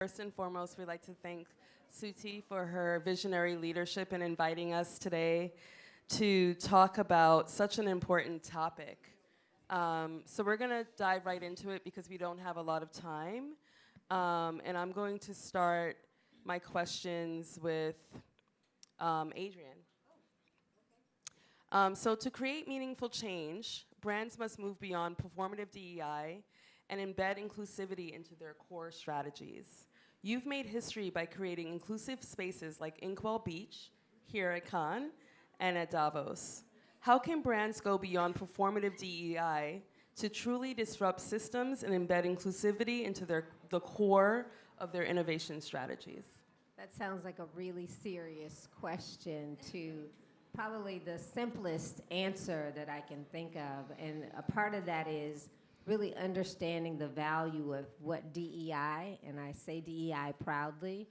First and foremost, we'd like to thank Stuti for her visionary leadership in inviting us today to talk about such an important topic. So we're going to dive right into it because we don't have a lot of time. And I'm going to start my questions with Adrianne. So to create meaningful change, brands must move beyond performative DEI and embed inclusivity into their core strategies. You've made history by creating inclusive spaces like Inkwell Beach, here at Cannes, and at Davos. How can brands go beyond performative DEI to truly disrupt systems and embed inclusivity into the core of their innovation strategies? That sounds like a really serious question to probably the simplest answer that I can think of. And a part of that is really understanding the value of what DEI, and I say DEI proudly,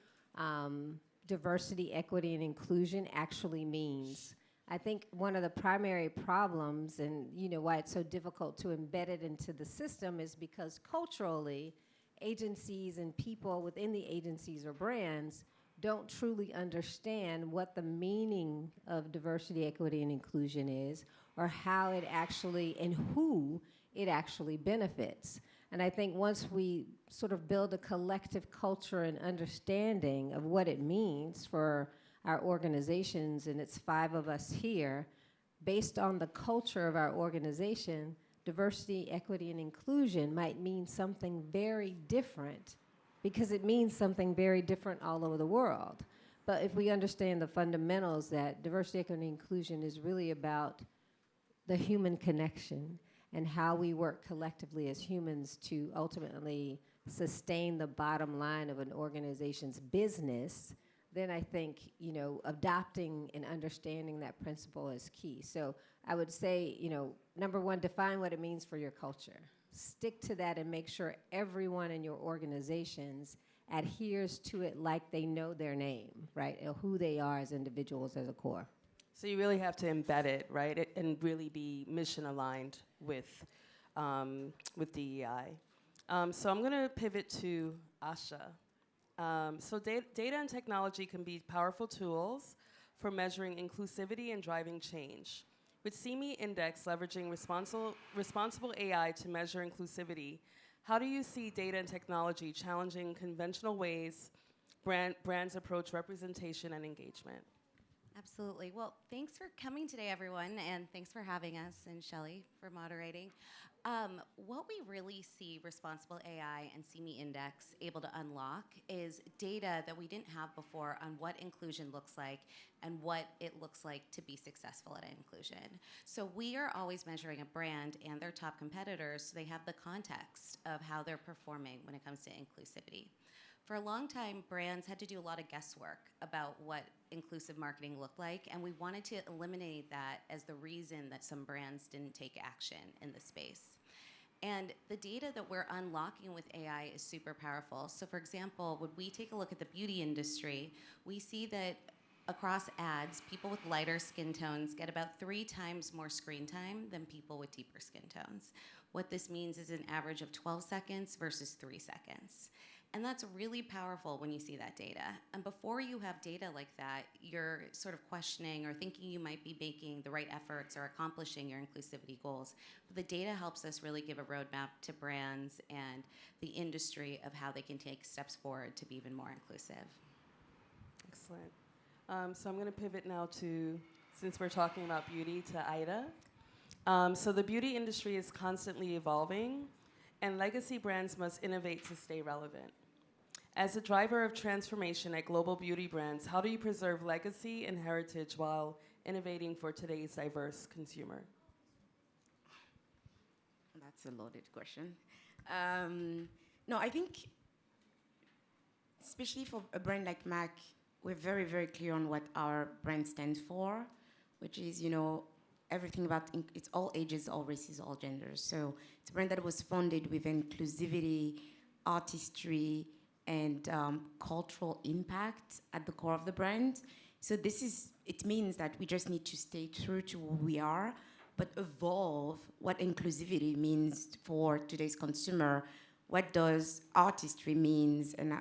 diversity, equity, and inclusion actually means. I think one of the primary problems, and why it's so difficult to embed it into the system, is because culturally, agencies and people within the agencies or brands don't truly understand what the meaning of diversity, equity, and inclusion is, or how it actually, and who it actually benefits. And I think once we sort of build a collective culture and understanding of what it means for our organizations, and it's 5 of us here, based on the culture of our organization, diversity, equity, and inclusion might mean something very different because it means something very different all over the world. But if we understand the fundamentals that diversity, equity, and inclusion is really about the human connection and how we work collectively as humans to ultimately sustain the bottom line of an organization's business, then I think, adopting and understanding that principle is key. So I would say, number one, define what it means for your culture. Stick to that and make sure everyone in your organizations adheres to it like they know their name, right? Or who they are as individuals as a core. So you really have to embed it, right, and really be mission aligned with DEI. So I'm going to pivot to Asha. So data and technology can be powerful tools for measuring inclusivity and driving change. With SeeMe Index leveraging responsible AI to measure inclusivity, how do you see data and technology challenging conventional ways brands approach representation and engagement? Absolutely. Well, thanks for coming today, everyone, and thanks for having us, and Shelley for moderating. What we really see responsible AI and SeeMe Index able to unlock is data that we didn't have before on what inclusion looks like and what it looks like to be successful at inclusion. So we are always measuring a brand and their top competitors so they have the context of how they're performing when it comes to inclusivity. For a long time, brands had to do a lot of guesswork about what inclusive marketing looked like, and we wanted to eliminate that as the reason that some brands didn't take action in the space. And the data that we're unlocking with AI is super powerful. So for example, when we take a look at the beauty industry, we see that across ads, people with lighter skin tones get about 3 times more screen time than people with deeper skin tones. What this means is an average of 12 seconds versus 3 seconds. And that's really powerful when you see that data. And before you have data like that, you're sort of questioning or thinking you might be making the right efforts or accomplishing your inclusivity goals. But the data helps us really give a roadmap to brands and the industry of how they can take steps forward to be even more inclusive. Excellent. So I'm going to pivot now to, since we're talking about beauty, to Aïda. So the beauty industry is constantly evolving, and legacy brands must innovate to stay relevant. As a driver of transformation at global beauty brands, how do you preserve legacy and heritage while innovating for today's diverse consumer? That's a loaded question. No, I think, especially for a brand like MAC, we're very, very clear on what our brand stands for, which is, everything about, it's all ages, all races, all genders. So it's a brand that was founded with inclusivity, artistry, and cultural impact at the core of the brand. So it means that we just need to stay true to who we are, but evolve what inclusivity means for today's consumer what does artistry means, and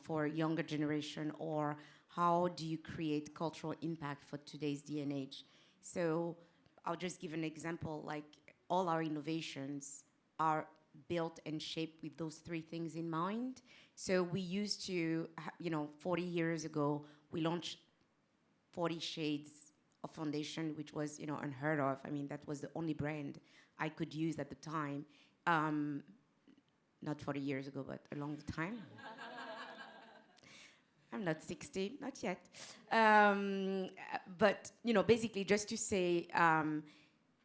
for a younger generation, or how do you create cultural impact for today's day and age? So I'll just give an example, like all our innovations are built and shaped with those three things in mind. So we used to, 40 years ago, we launched 40 shades of foundation, which was, unheard of. I mean, that was the only brand I could use at the time. Not 40 years ago, but a long time. I'm not 60, not yet. But, basically just to say,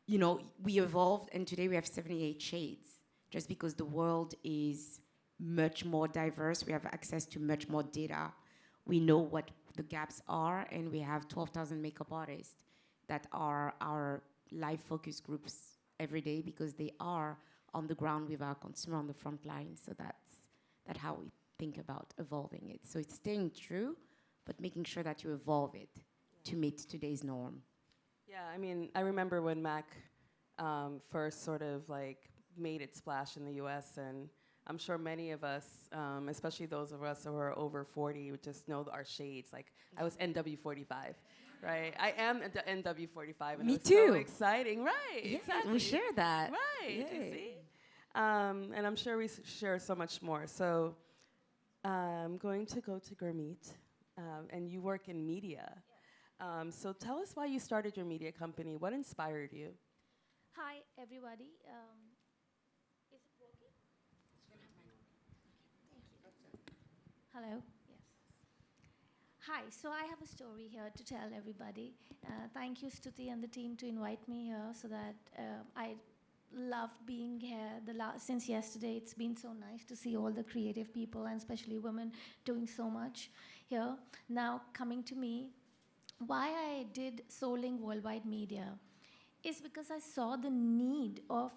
we evolved and today we have 78 shades just because the world is much more diverse. We have access to much more data. We know what the gaps are, and we have 12,000 makeup artists that are our live focus groups every day because they are on the ground with our consumer on the front line. So that's how we think about evolving it. So it's staying true, but making sure that you evolve it to meet today's norm. Yeah, I mean, I remember when Mac first sort of like made its splash in the US, and I'm sure many of us, especially those of us who are over 40, would just know our shades. Like, I was NW45, right? I am NW45, and Me it was too. so exciting, right? Yeah, exactly. we share that. Right, Yeah. you see? And I'm sure we share so much more. So I'm going to go to Gurmeet, and you work in media. So tell us why you started your media company. What inspired you? Hi, everybody. Is it working? Hello? Yes. Hi, so I have a story here to tell everybody. Thank you, Stuti and the team, to invite me here so that I love being here. Since yesterday, it's been so nice to see all the creative people, and especially women, doing so much here. Now, coming to me, why I did Souling Worldwide Media is because I saw the need of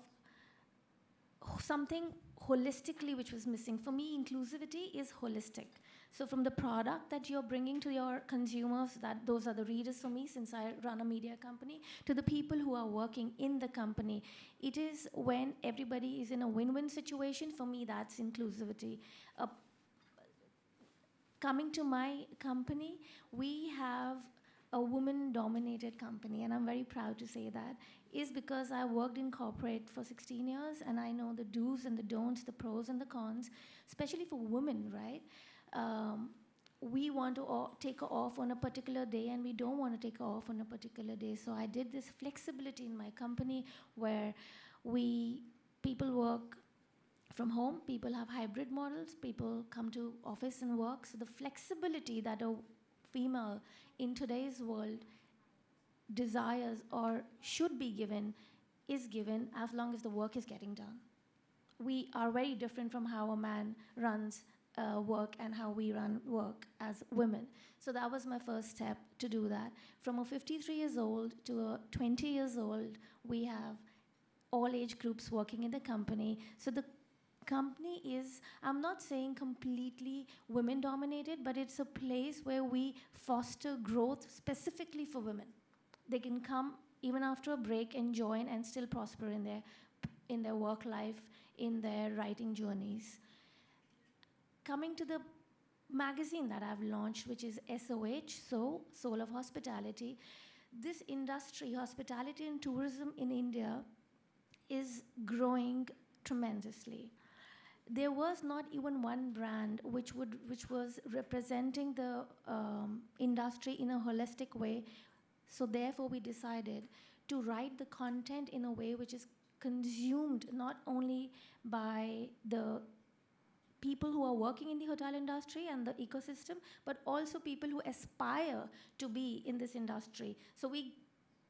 something holistically which was missing. For me, inclusivity is holistic. So from the product that you're bringing to your consumers, those are the readers for me since I run a media company, to the people who are working in the company. It is when everybody is in a win-win situation, for me that's inclusivity. Coming to my company, we have a woman-dominated company, and I'm very proud to say that, is because I worked in corporate for 16 years, and I know the do's and the don'ts, the pros and the cons, especially for women, right? We want to take off on a particular day, and we don't want to take off on a particular day. So I did this flexibility in my company where people work from home, people have hybrid models, people come to office and work. So the flexibility that a female in today's world desires or should be given is given as long as the work is getting done. We are very different from how a man runs work and how we run work as women. So that was my first step to do that. From a 53 years old to a 20 years old, we have all age groups working in the company. So the company is, I'm not saying completely women dominated, but it's a place where we foster growth specifically for women. They can come even after a break and join and still prosper in their work life, in their writing journeys. Coming to the magazine that I've launched, which is SOH, Soul of Hospitality. This industry, hospitality and tourism in India, is growing tremendously. There was not even one brand which was representing the industry in a holistic way. So therefore, we decided to write the content in a way which is consumed not only by the people who are working in the hotel industry and the ecosystem, but also people who aspire to be in this industry. So we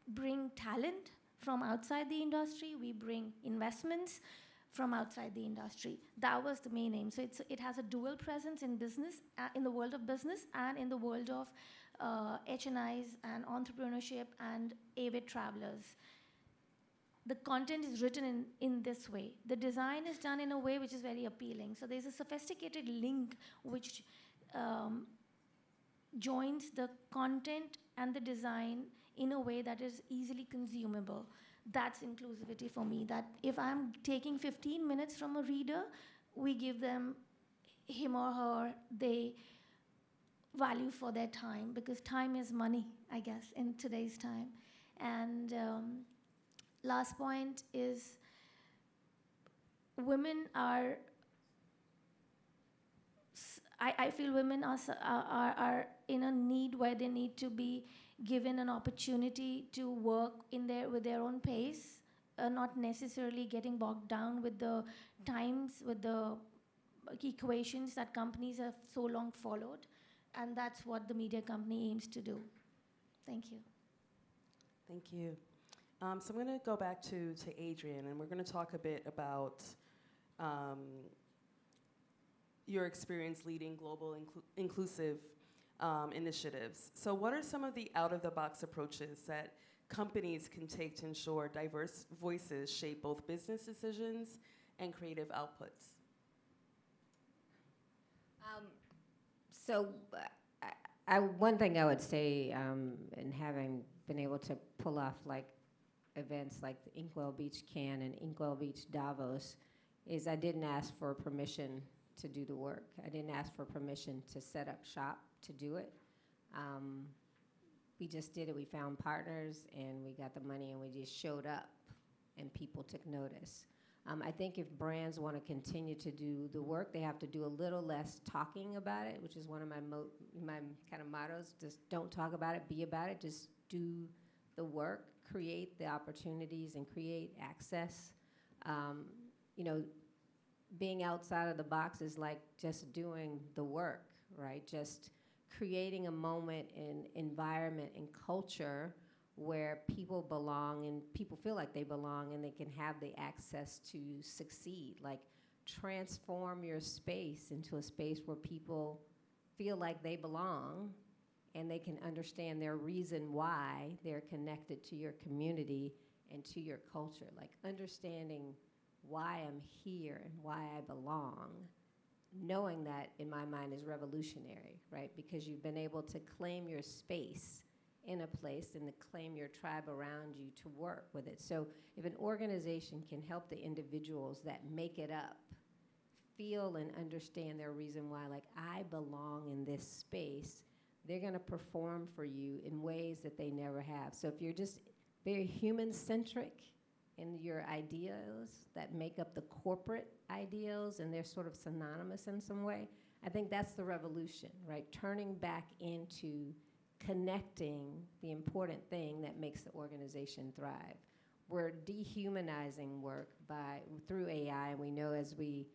bring talent from outside the industry, we bring investments from outside the industry. That was the main aim. So it has a dual presence in business, in the world of business and in the world of H&Is and entrepreneurship and avid travelers. The content is written in this way. The design is done in a way which is very appealing. So there's a sophisticated link which joins the content and the design in a way that is easily consumable. That's inclusivity for me, that if I'm taking 15 minutes from a reader, we give them him or her they value for their time, because time is money, I guess, in today's time. And last point is women are, I feel women are in a need where they need to be given an opportunity to work with their own pace, not necessarily getting bogged down with the times, with the equations that companies have so long followed. And that's what the media company aims to do. Thank you. Thank you. So I'm going to go back to Adrianne, and we're going to talk a bit about your experience leading global inclusive initiatives. So what are some of the out-of-the-box approaches that companies can take to ensure diverse voices shape both business decisions and creative outputs? One thing I would say, and having been able to pull off like events like the Inkwell Beach Cannes and Inkwell Beach Davos, is I didn't ask for permission to do the work. I didn't ask for permission to set up shop to do it. We just did it. We found partners and we got the money and we just showed up and people took notice. I think if brands want to continue to do the work, they have to do a little less talking about it, which is one of my kind of mottos. Just don't talk about it, be about it. Just do the work, create the opportunities, and create access. Being outside of the box is like just doing the work, right? Just creating a moment and environment and culture where people belong and people feel like they belong and they can have the access to succeed. Like, transform your space into a space where people feel like they belong and they can understand their reason why they're connected to your community and to your culture. Like, understanding why I'm here and why I belong, knowing that, in my mind, is revolutionary, right? Because you've been able to claim your space in a place and to claim your tribe around you to work with it. So if an organization can help the individuals that make it up feel and understand their reason why, like, I belong in this space, they're going to perform for you in ways that they never have. So if you're just very human-centric in your ideals that make up the corporate ideals and they're sort of synonymous in some way, I think that's the revolution, right? Turning back into connecting the important thing that makes the organization thrive. We're dehumanizing work through AI, and we know as we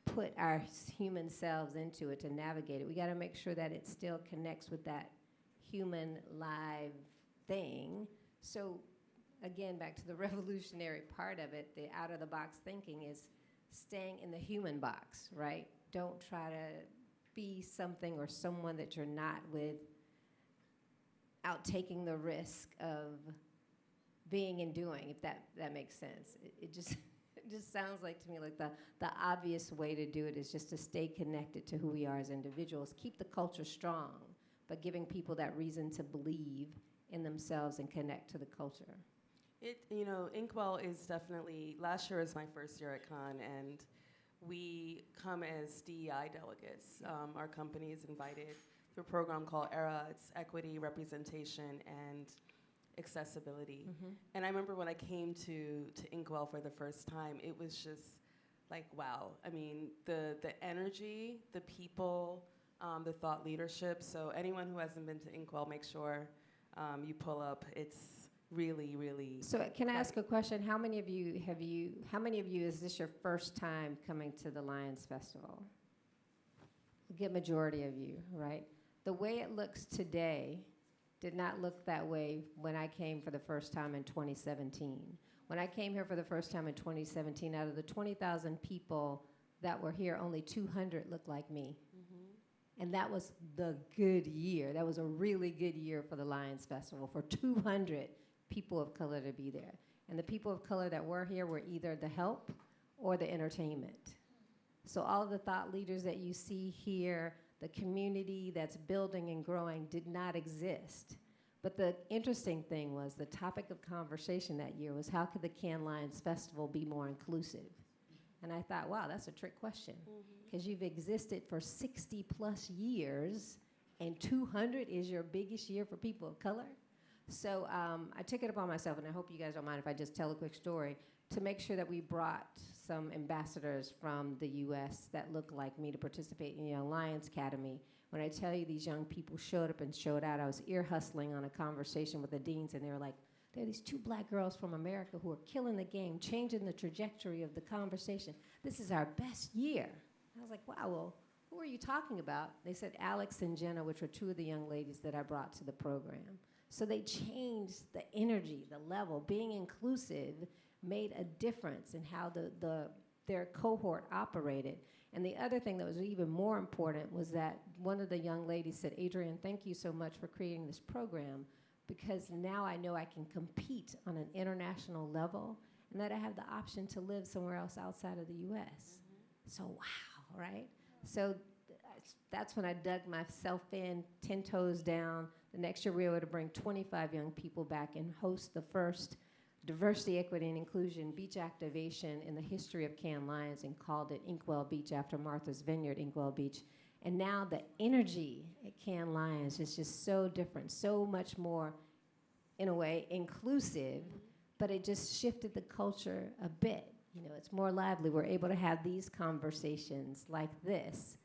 put our human selves into it to navigate it, we got to make sure that it still connects with that human live thing. So again, back to the revolutionary part of it, the out-of-the-box thinking is staying in the human box, right? Don't try to be something or someone that you're not without taking the risk of being and doing, if that makes sense. It just sounds like to me like the obvious way to do it is just to stay connected to who we are as individuals, keep the culture strong, but giving people that reason to believe in themselves and connect to the culture. Inkwell is definitely, last year was my first year at Cannes, and we come as DEI delegates. Our company is invited through a program called ERA. It's equity, representation, and accessibility. Mm-hmm. And I remember when I came to Inkwell for the first time, it was just like, wow. I mean, the energy, the people, the thought leadership. So anyone who hasn't been to Inkwell, make sure you pull up. It's really, really. So can I ask a question? How many of you is this your first time coming to the Lions Festival? A good majority of you, right? The way it looks today did not look that way when I came for the first time in 2017. When I came here for the first time in 2017, out of the 20,000 people that were here, only 200 looked like me. Mm-hmm. And that was the good year. That was a really good year for the Lions Festival, for 200 people of color to be there. And the people of color that were here were either the help or the entertainment. So all of the thought leaders that you see here, the community that's building and growing, did not exist. But the interesting thing was the topic of conversation that year was, how could the Cannes Lions Festival be more inclusive? And I thought, wow, that's a trick question. Because you've existed for 60 plus years, and 200 is your biggest year for people of color. So I took it upon myself, and I hope you guys don't mind if I just tell a quick story, to make sure that we brought some ambassadors from the US that look like me to participate in the Young Lions Academy. When I tell you these young people showed up and showed out, I was ear hustling on a conversation with the deans, and they were like, there are these 2 black girls from America who are killing the game, changing the trajectory of the conversation. This is our best year. I was like, wow, well, who are you talking about? They said Alex and Jenna, which were 2 of the young ladies that I brought to the program. So they changed the energy, the level. Being inclusive made a difference in how their cohort operated. And the other thing that was even more important was that one of the young ladies said, Adrianne, thank you so much for creating this program, because now I know I can compete on an international level and that I have the option to live somewhere else outside of the US. So wow, right? So that's when I dug myself in, 10 toes down. The next year we were able to bring 25 young people back and host the first diversity, equity, and inclusion beach activation in the history of Cannes Lions, and called it Inkwell Beach after Martha's Vineyard, Inkwell Beach. And now the energy at Cannes Lions is just so different, so much more, in a way, inclusive, but it just shifted the culture a bit. You know, it's more lively. We're able to have these conversations like this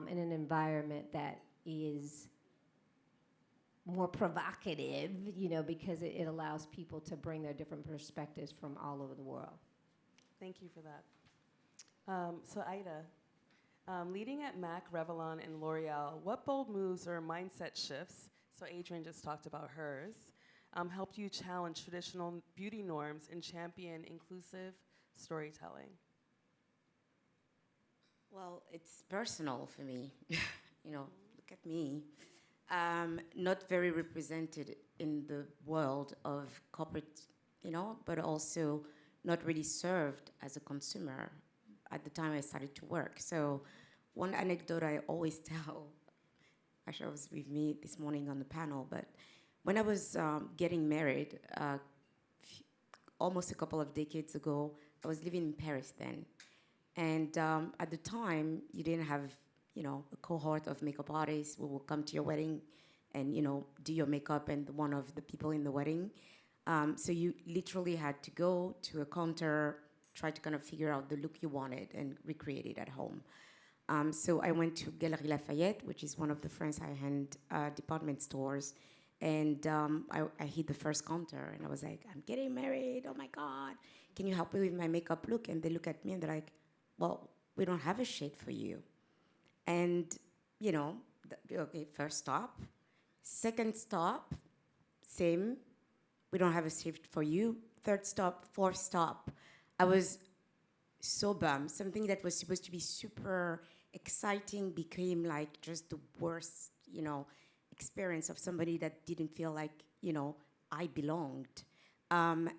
in an environment that is more provocative, you know, because it allows people to bring their different perspectives from all over the world. Thank you for that. So Aïda, leading at MAC, Revlon, and L'Oreal, what bold moves or mindset shifts, so Adrianne just talked about hers, helped you challenge traditional beauty norms and champion inclusive storytelling? Well, it's personal for me. You know, look at me. Not very represented in the world of corporate, you know, but also not really served as a consumer at the time I started to work. So one anecdote I always tell, Asha was with me this morning on the panel, but when I was getting married, almost a couple of decades ago, I was living in Paris then. And at the time, you didn't have, you know, a cohort of makeup artists who will come to your wedding and, you know, do your makeup and one of the people in the wedding. So you literally had to go to a counter, try to kind of figure out the look you wanted and recreate it at home. So I went to Galeries Lafayette, which is one of the French high-end department stores. And I hit the first counter and I was like, I'm getting married, oh my God. Can you help me with my makeup look? And they look at me and they're like, well, we don't have a shade for you. And, you know, okay, first stop. Second stop, same. We don't have a shift for you. Third stop, fourth stop. I was so bummed. Something that was supposed to be super exciting became like just the worst, you know, experience of somebody that didn't feel like, you know, I belonged. And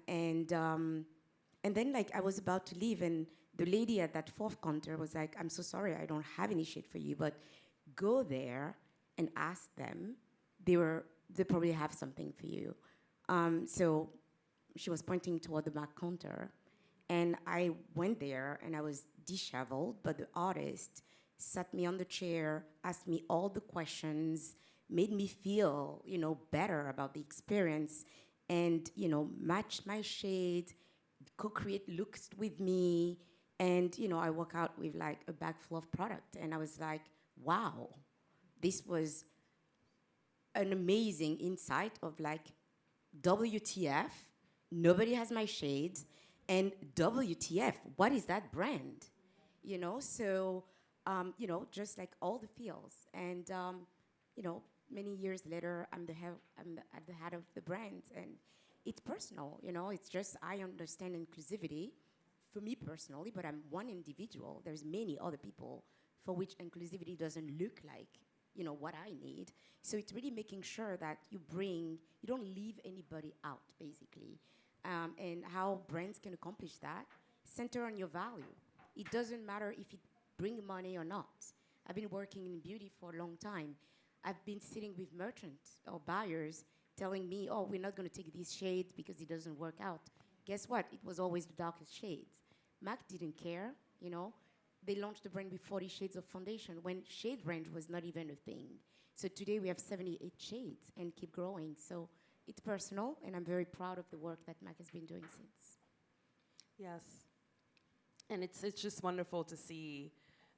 then like I was about to leave and the lady at that fourth counter was like, I'm so sorry, I don't have any shade for you, but go there and ask them. They probably have something for you. So she was pointing toward the back counter. And I went there and I was disheveled, but the artist sat me on the chair, asked me all the questions, made me feel, you know, better about the experience and, you know, matched my shade, co-create looks with me. And, you know, I walk out with like a bag full of product. And I was like, wow, this was an amazing insight of like, WTF, nobody has my shades. And WTF, what is that brand? You know, so, you know, just like all the feels. And, you know, many years later, I'm at the head of the brand. And it's personal, you know, it's just I understand inclusivity for me personally, but I'm one individual. There's many other people for which inclusivity doesn't look like, you know, what I need. So it's really making sure that you don't leave anybody out, basically. And how brands can accomplish that, center on your value. It doesn't matter if it brings money or not. I've been working in beauty for a long time. I've been sitting with merchants or buyers telling me, oh, we're not going to take these shades because it doesn't work out. Guess what? It was always the darkest shades. MAC didn't care. you know. They launched the brand with 40 shades of foundation when shade range was not even a thing. So today we have 78 shades and keep growing. So it's personal, and I'm very proud of the work that MAC has been doing since. Yes. And it's just wonderful to see.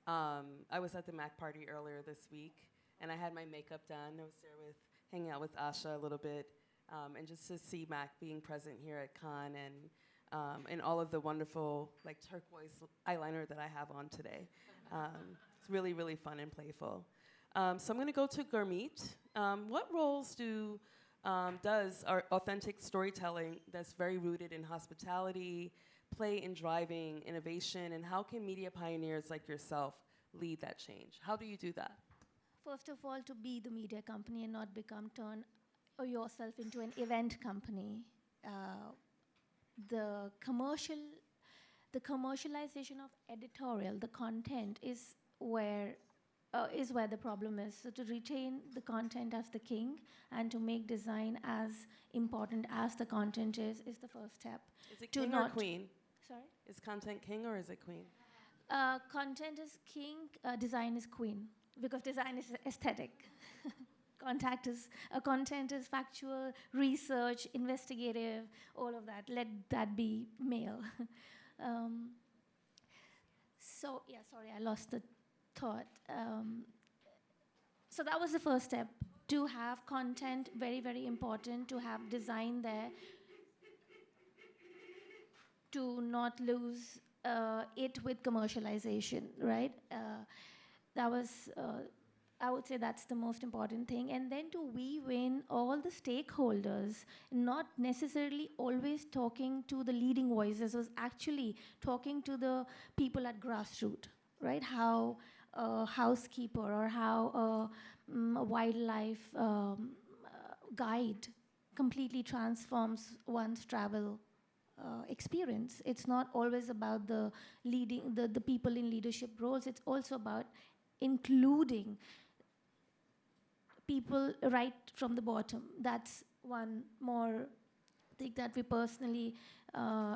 I was at the MAC party earlier this week, and I had my makeup done. I was there hanging out with Asha a little bit, and just to see MAC being present here at Cannes and all of the wonderful like turquoise eyeliner that I have on today. It's really, really fun and playful. So I'm going to go to Gurmeet. What roles does our authentic storytelling that's very rooted in hospitality play in driving innovation, and how can media pioneers like yourself lead that change? How do you do that? First of all, to be the media company and not turn yourself into an event company. The commercialization of editorial, the content is where the problem is. So to retain the content as the king and to make design as important as the content is the first step. Is it king or queen? Sorry? Is content king or is it queen? Content is king, design is queen, because design is aesthetic. Content is factual, research, investigative, all of that. Let that be male. Sorry, I lost the thought. So that was the first step, to have content, very, very important, to have design there, to not lose it with commercialization, right? That was, I would say that's the most important thing. And then to weave in all the stakeholders, not necessarily always talking to the leading voices, was actually talking to the people at grassroots, right? How a housekeeper or how a wildlife guide completely transforms one's travel experience. It's not always about the people in leadership roles. It's also about including people right from the bottom. That's one more thing that we personally,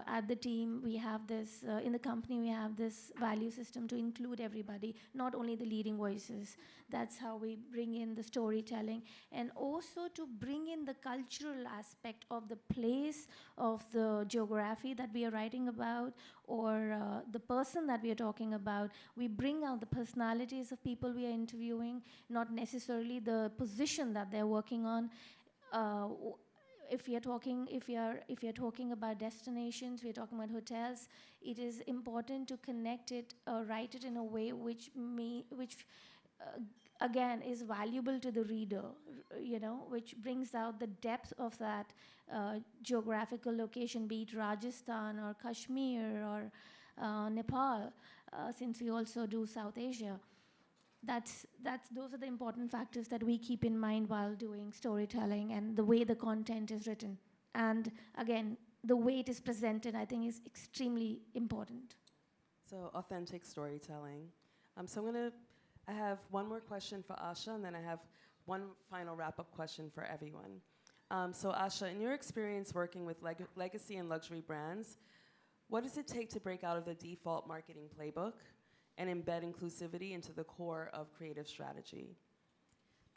at the team, we have this, in the company, we have this value system to include everybody, not only the leading voices. That's how we bring in the storytelling, and also to bring in the cultural aspect of the place, of the geography that we are writing about, or the person that we are talking about. We bring out the personalities of people we are interviewing, not necessarily the position that they're working on. If you're talking about destinations, we're talking about hotels, it is important to connect it, write it in a way which again is valuable to the reader, which brings out the depth of that geographical location, be it Rajasthan or Kashmir or Nepal, since we also do South Asia. Those are the important factors that we keep in mind while doing storytelling, and the way the content is written. And again, the way it is presented, I think, is extremely important. So authentic storytelling. I have one more question for Asha, and then I have one final wrap-up question for everyone. So Asha, in your experience working with legacy and luxury brands, what does it take to break out of the default marketing playbook and embed inclusivity into the core of creative strategy?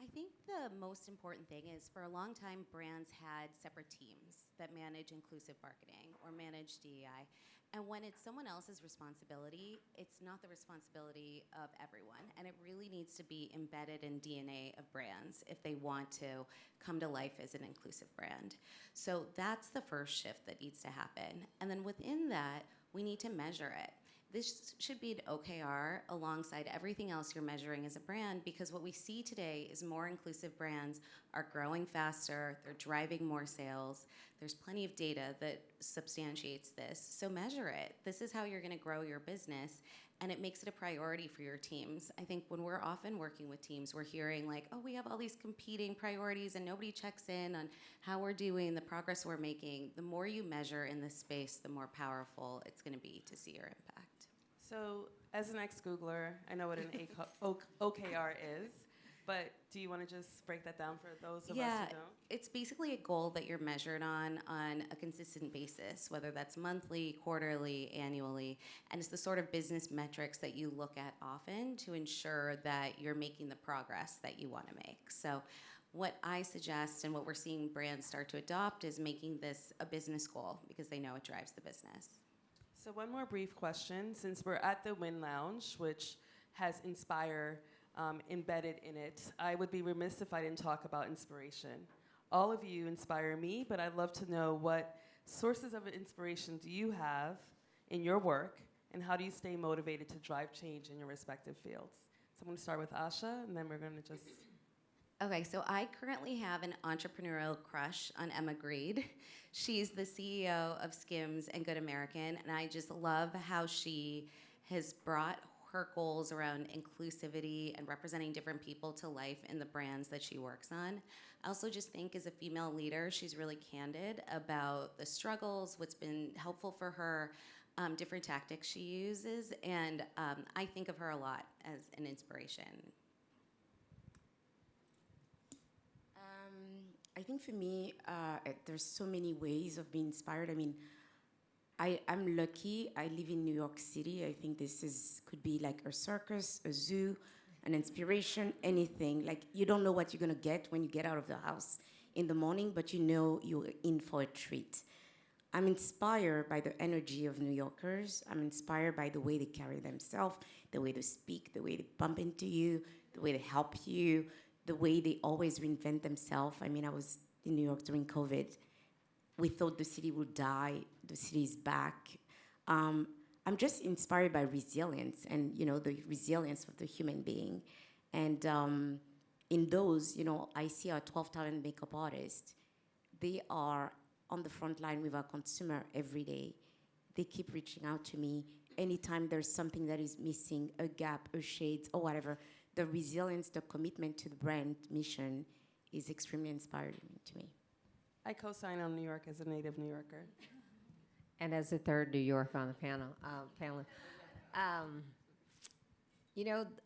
I think the most important thing is, for a long time, brands had separate teams that manage inclusive marketing or manage DEI. And when it's someone else's responsibility, it's not the responsibility of everyone. And it really needs to be embedded in DNA of brands if they want to come to life as an inclusive brand. So that's the first shift that needs to happen. And then within that, we need to measure it. This should be an OKR alongside everything else you're measuring as a brand, because what we see today is more inclusive brands are growing faster, they're driving more sales. There's plenty of data that substantiates this, so measure it. This is how you're gonna grow your business, and it makes it a priority for your teams. I think when we're often working with teams, we're hearing like, oh, we have all these competing priorities and nobody checks in on how we're doing, the progress we're making. The more you measure in this space, the more powerful it's gonna be to see your impact. So as an ex-Googler, I know what an OKR is. But do you want to just break that down for those of us Yeah, who don't? it's basically a goal that you're measured on a consistent basis, whether that's monthly, quarterly, annually, and it's the sort of business metrics that you look at often to ensure that you're making the progress that you want to make. So what I suggest and what we're seeing brands start to adopt is making this a business goal because they know it drives the business. So one more brief question. Since we're at the Win Lounge, which has Inspire embedded in it, I would be remiss if I didn't talk about inspiration. All of you inspire me, but I'd love to know what sources of inspiration do you have in your work, and how do you stay motivated to drive change in your respective fields? So I'm going to start with Asha, and then we're going to just... Okay, so I currently have an entrepreneurial crush on Emma Grede. She's the CEO of Skims and Good American, and I just love how she has brought her goals around inclusivity and representing different people to life in the brands that she works on. I also just think as a female leader, she's really candid about the struggles, what's been helpful for her, different tactics she uses, and I think of her a lot as an inspiration. I think for me, there's so many ways of being inspired. I mean, I'm lucky. I live in New York City. I think could be like a circus, a zoo, an inspiration, anything. Like, you don't know what you're gonna get when you get out of the house in the morning, but you know you're in for a treat. I'm inspired by the energy of New Yorkers. I'm inspired by the way they carry themselves, the way they speak, the way they bump into you, the way they help you, the way they always reinvent themselves. I mean, I was in New York during COVID. We thought the city would die. The city is back. I'm just inspired by resilience and, the resilience of the human being. And in those, I see our 12 talent makeup artists. They are on the front line with our consumer every day. They keep reaching out to me anytime there's something that is missing, a gap, a shade, or whatever. The resilience, the commitment to the brand mission is extremely inspiring to me. I co-sign on New York as a native New Yorker. And as a third New York on the panel.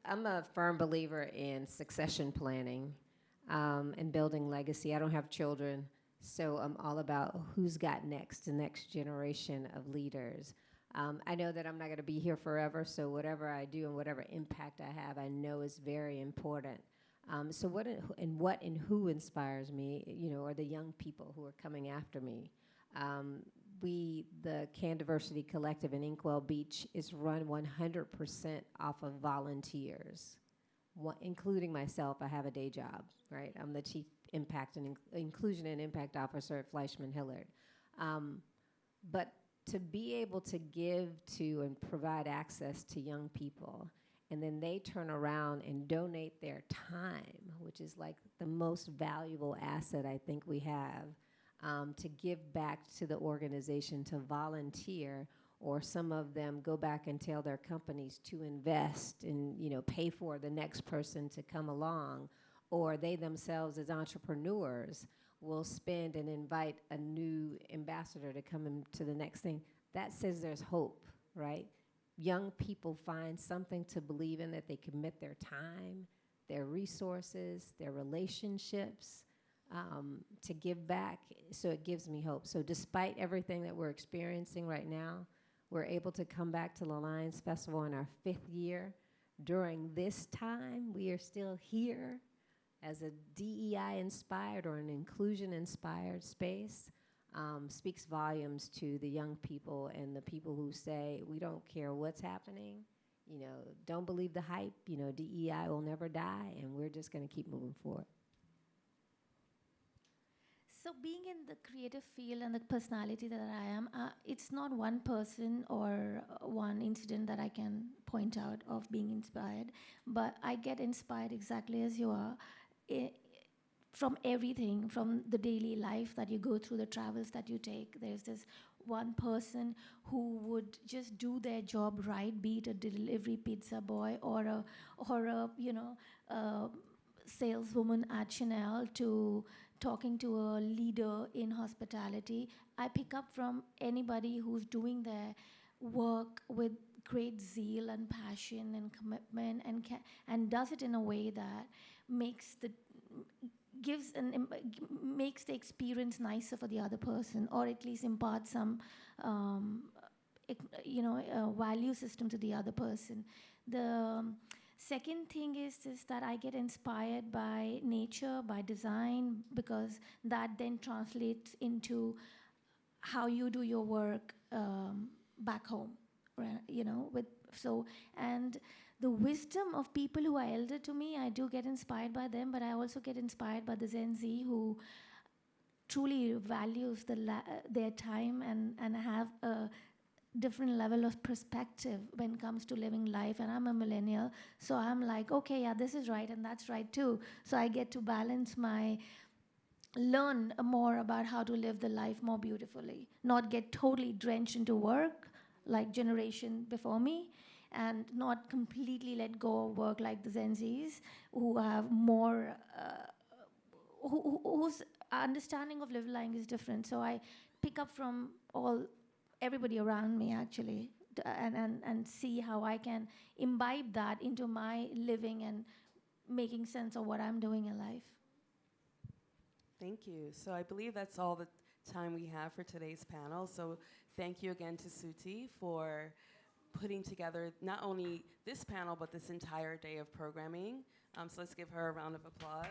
I'm a firm believer in succession planning and building legacy. I don't have children, so I'm all about who's got next, the next generation of leaders. I know that I'm not going to be here forever, so whatever I do and whatever impact I have, I know is very important. So what and who inspires me, are the young people who are coming after me. The Can Diversity Collective in Inkwell Beach is run 100% off of volunteers, including myself. I have a day job, right? I'm the Chief Impact and Inclusion and Impact Officer at FleishmanHillard. But to be able to give to and provide access to young people, and then they turn around and donate their time, which is like the most valuable asset I think we have, to give back to the organization, to volunteer, or some of them go back and tell their companies to invest and pay for the next person to come along, or they themselves as entrepreneurs will spend and invite a new ambassador to come into the next thing. That says there's hope, right? Young people find something to believe in, that they commit their time, their resources, their relationships to give back. So it gives me hope. So despite everything that we're experiencing right now, we're able to come back to the Lions Festival in our 5th year. During this time, we are still here as a DEI-inspired or an inclusion-inspired space. Speaks volumes to the young people and the people who say, we don't care what's happening, don't believe the hype, DEI will never die, and we're just going to keep moving forward. So being in the creative field and the personality that I am, it's not one person or one incident that I can point out of being inspired, but I get inspired exactly as you are. From everything, from the daily life that you go through, the travels that you take. There's this one person who would just do their job right, be it a delivery pizza boy or a saleswoman at Chanel, to talking to a leader in hospitality. I pick up from anybody who's doing their work with great zeal and passion and commitment and does it in a way that makes the gives an makes the experience nicer for the other person, or at least imparts some value system to the other person. The second thing is that I get inspired by nature, by design, because that then translates into how you do your work back home, right? And the wisdom of people who are elder to me, I do get inspired by them, but I also get inspired by the Gen Z who truly values their time and have a different level of perspective when it comes to living life. And I'm a millennial, so I'm like, okay, yeah, this is right and that's right too. So I get to learn more about how to live the life more beautifully, not get totally drenched into work like generation before me, and not completely let go of work like the Gen Zs who have more, whose understanding of living is different. So I pick up from everybody around me actually, and see how I can imbibe that into my living and making sense of what I'm doing in life. Thank you. So I believe that's all the time we have for today's panel. So thank you again to Stuti for putting together not only this panel, but this entire day of programming. So let's give her a round of applause.